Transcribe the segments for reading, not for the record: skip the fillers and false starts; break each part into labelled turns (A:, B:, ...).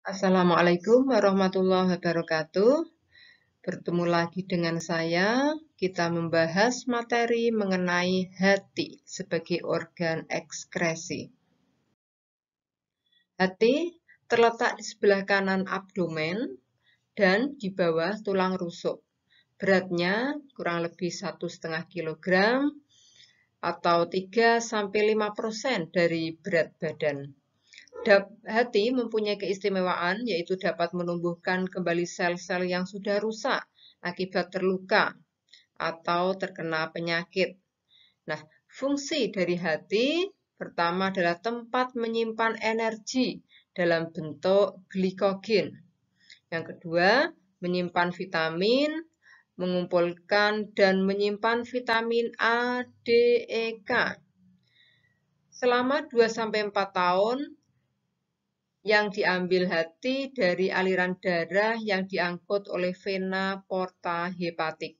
A: Assalamualaikum warahmatullahi wabarakatuh. Bertemu lagi dengan saya. Kita membahas materi mengenai hati sebagai organ ekskresi. Hati terletak di sebelah kanan abdomen dan di bawah tulang rusuk. Beratnya kurang lebih 1,5 kg atau 3–5% dari berat badan. Hati mempunyai keistimewaan, yaitu dapat menumbuhkan kembali sel-sel yang sudah rusak akibat terluka atau terkena penyakit. Nah, fungsi dari hati pertama adalah tempat menyimpan energi dalam bentuk glikogen. Yang kedua, menyimpan vitamin, mengumpulkan dan menyimpan vitamin A, D, E, K. Selama 2–4 tahun, yang diambil hati dari aliran darah yang diangkut oleh vena porta hepatik.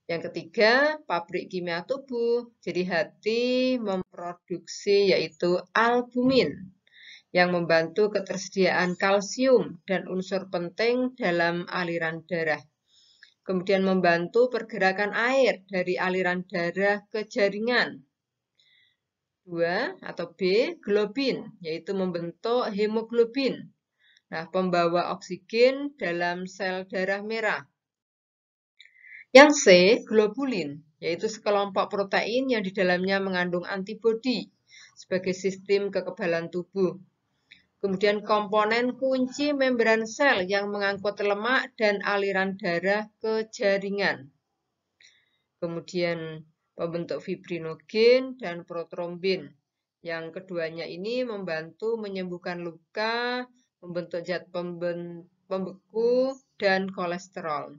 A: Yang ketiga, pabrik kimia tubuh. Jadi hati memproduksi yaitu albumin yang membantu ketersediaan kalsium dan unsur penting dalam aliran darah. Kemudian membantu pergerakan air dari aliran darah ke jaringan. 2 atau B, globin, yaitu membentuk hemoglobin. Nah, pembawa oksigen dalam sel darah merah. Yang C, globulin, yaitu sekelompok protein yang di dalamnya mengandung antibodi sebagai sistem kekebalan tubuh. Kemudian komponen kunci membran sel yang mengangkut lemak dan aliran darah ke jaringan. Kemudian pembentuk fibrinogen dan protrombin. Yang keduanya ini membantu menyembuhkan luka, membentuk zat pembeku, dan kolesterol.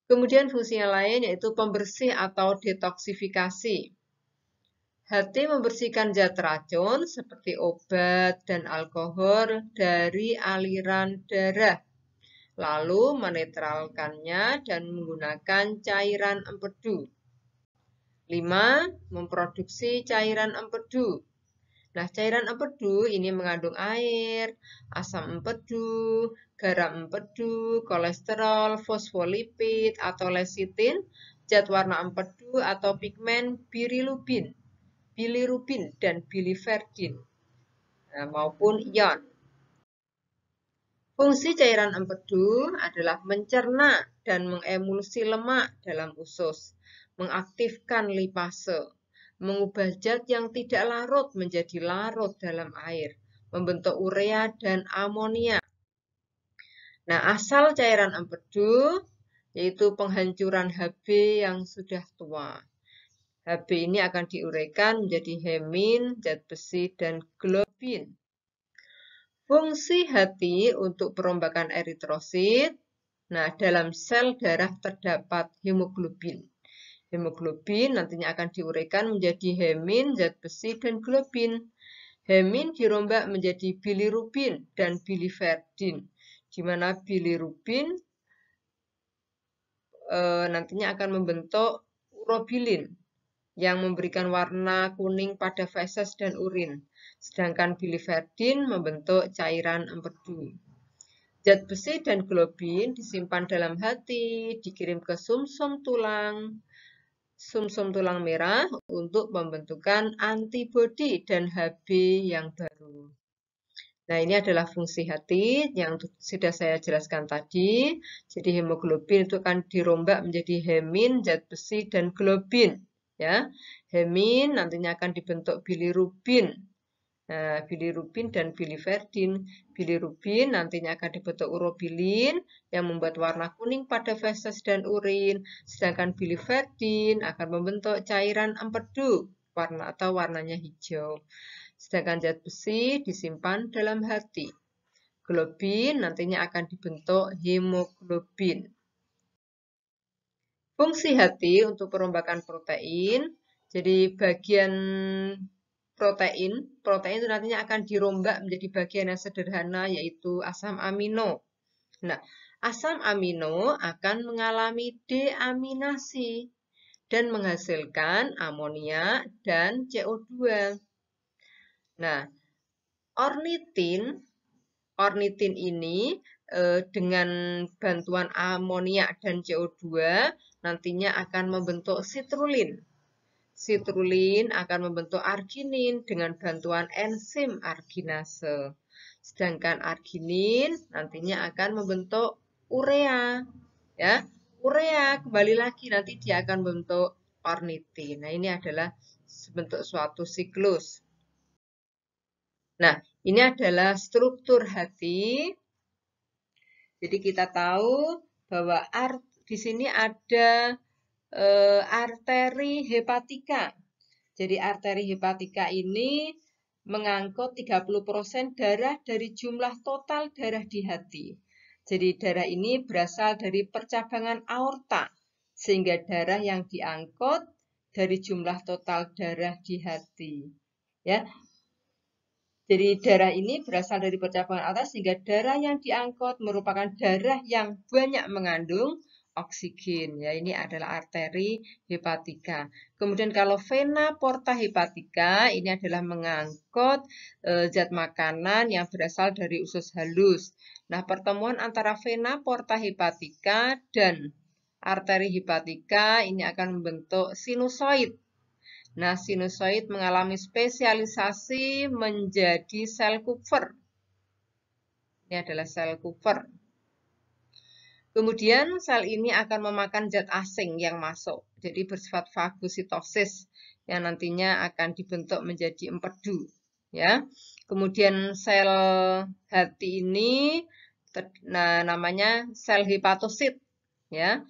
A: Kemudian fungsi yang lain yaitu pembersih atau detoksifikasi. Hati membersihkan zat racun seperti obat dan alkohol dari aliran darah, lalu menetralkannya dan menggunakan cairan empedu. 5. Memproduksi cairan empedu. Nah, cairan empedu ini mengandung air, asam empedu, garam empedu, kolesterol, fosfolipid atau lecitin, zat warna empedu atau pigmen bilirubin dan biliverdin, maupun ion. Fungsi cairan empedu adalah mencerna dan mengemulsi lemak dalam usus, mengaktifkan lipase, mengubah zat yang tidak larut menjadi larut dalam air, membentuk urea dan amonia. Nah, asal cairan empedu yaitu penghancuran Hb yang sudah tua. Hb ini akan diuraikan menjadi hemin, zat besi, dan globin. Fungsi hati untuk perombakan eritrosit. Nah, dalam sel darah terdapat hemoglobin. Hemoglobin nantinya akan diuraikan menjadi hemin, zat besi, dan globin. Hemin dirombak menjadi bilirubin dan biliverdin, di mana bilirubin nantinya akan membentuk urobilin yang memberikan warna kuning pada feses dan urin. Sedangkan biliverdin membentuk cairan empedu. Zat besi dan globin disimpan dalam hati, dikirim ke sumsum tulang merah untuk pembentukan antibodi dan Hb yang baru. Nah, ini adalah fungsi hati yang sudah saya jelaskan tadi. Jadi hemoglobin itu akan dirombak menjadi hemin, zat besi, dan globin. Ya, hemin nantinya akan dibentuk bilirubin. Nah, bilirubin dan biliverdin. Bilirubin nantinya akan dibentuk urobilin yang membuat warna kuning pada feses dan urin. Sedangkan biliverdin akan membentuk cairan empedu warnanya hijau. Sedangkan zat besi disimpan dalam hati. Globin nantinya akan dibentuk hemoglobin. Fungsi hati untuk perombakan protein. Jadi bagian protein itu nantinya akan dirombak menjadi bagian yang sederhana yaitu asam amino. Nah, asam amino akan mengalami deaminasi dan menghasilkan amonia dan CO2. Nah, ornitin ini dengan bantuan amoniak dan CO2 nantinya akan membentuk sitrulin. Sitrulin akan membentuk arginin dengan bantuan enzim arginase. Sedangkan arginin nantinya akan membentuk urea. Ya, urea kembali lagi nanti dia akan membentuk ornitin. Nah, ini adalah bentuk suatu siklus. Nah, ini adalah struktur hati. Jadi kita tahu bahwa di sini ada arteri hepatika. Jadi arteri hepatika ini mengangkut 30% darah dari jumlah total darah di hati. Jadi darah ini berasal dari percabangan aorta, sehingga darah yang diangkut dari jumlah total darah di hati. Ya, jadi darah ini berasal dari percabangan aorta, sehingga darah yang diangkut merupakan darah yang banyak mengandung oksigen. Ya, ini adalah arteri hepatika. Kemudian kalau vena porta hepatika ini adalah mengangkut zat makanan yang berasal dari usus halus. Nah, pertemuan antara vena porta hepatika dan arteri hepatika ini akan membentuk sinusoid. Nah, sinusoid mengalami spesialisasi menjadi sel Kupffer. Ini adalah sel Kupffer. Kemudian sel ini akan memakan zat asing yang masuk, jadi bersifat fagositosis yang nantinya akan dibentuk menjadi empedu. Ya, kemudian sel hati ini namanya sel hepatosit. Ya,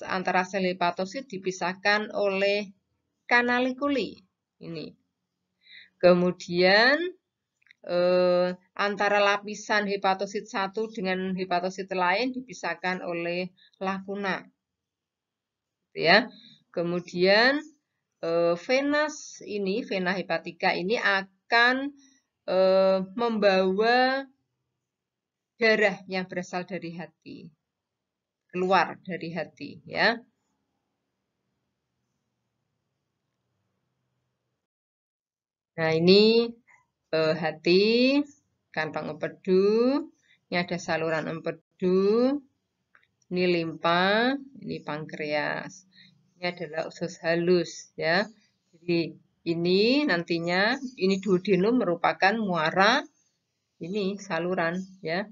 A: antara sel hepatosit dipisahkan oleh kanalikuli ini. Kemudian antara lapisan hepatosit 1 dengan hepatosit lain dipisahkan oleh lakuna. Ya. Kemudian vena hepatika ini akan membawa darah yang berasal dari hati, keluar dari hati, ya. Nah, ini hati, kantong empedu, ini ada saluran empedu, ini limpa, ini pankreas. Ini adalah usus halus, ya. Jadi ini nantinya, ini duodenum merupakan muara, ini saluran, ya.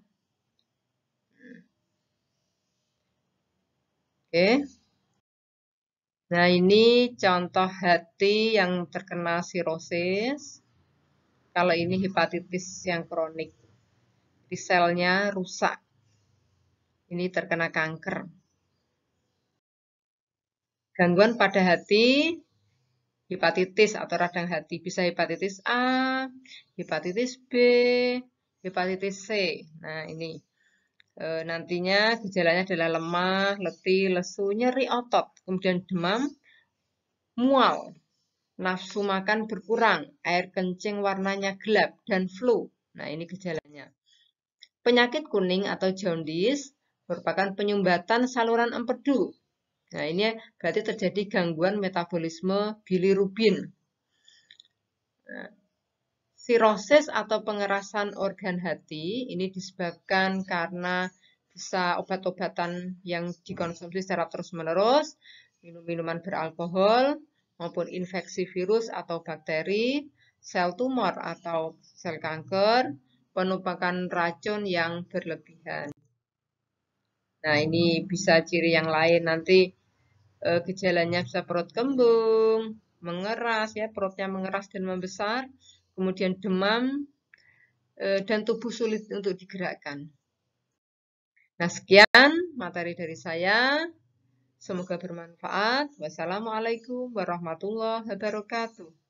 A: Oke. Nah, ini contoh hati yang terkena sirosis. Kalau ini hepatitis yang kronik, di selnya rusak. Ini terkena kanker. Gangguan pada hati, hepatitis atau radang hati. Bisa hepatitis A, hepatitis B, hepatitis C. Nah, ini. Nantinya gejalanya adalah lemah, letih, lesu, nyeri otot, kemudian demam, mual, nafsu makan berkurang, air kencing warnanya gelap, dan flu. Nah, ini gejalanya. Penyakit kuning atau jaundice merupakan penyumbatan saluran empedu. Nah, ini berarti terjadi gangguan metabolisme bilirubin. Nah, sirosis atau pengerasan organ hati ini disebabkan karena bisa obat-obatan yang dikonsumsi secara terus-menerus, minum-minuman beralkohol, maupun infeksi virus atau bakteri, sel tumor atau sel kanker, penumpukan racun yang berlebihan. Nah, ini bisa ciri yang lain nanti gejalanya bisa perut kembung, mengeras, ya perutnya mengeras dan membesar, kemudian demam, dan tubuh sulit untuk digerakkan. Nah, sekian materi dari saya. Semoga bermanfaat. Wassalamualaikum warahmatullahi wabarakatuh.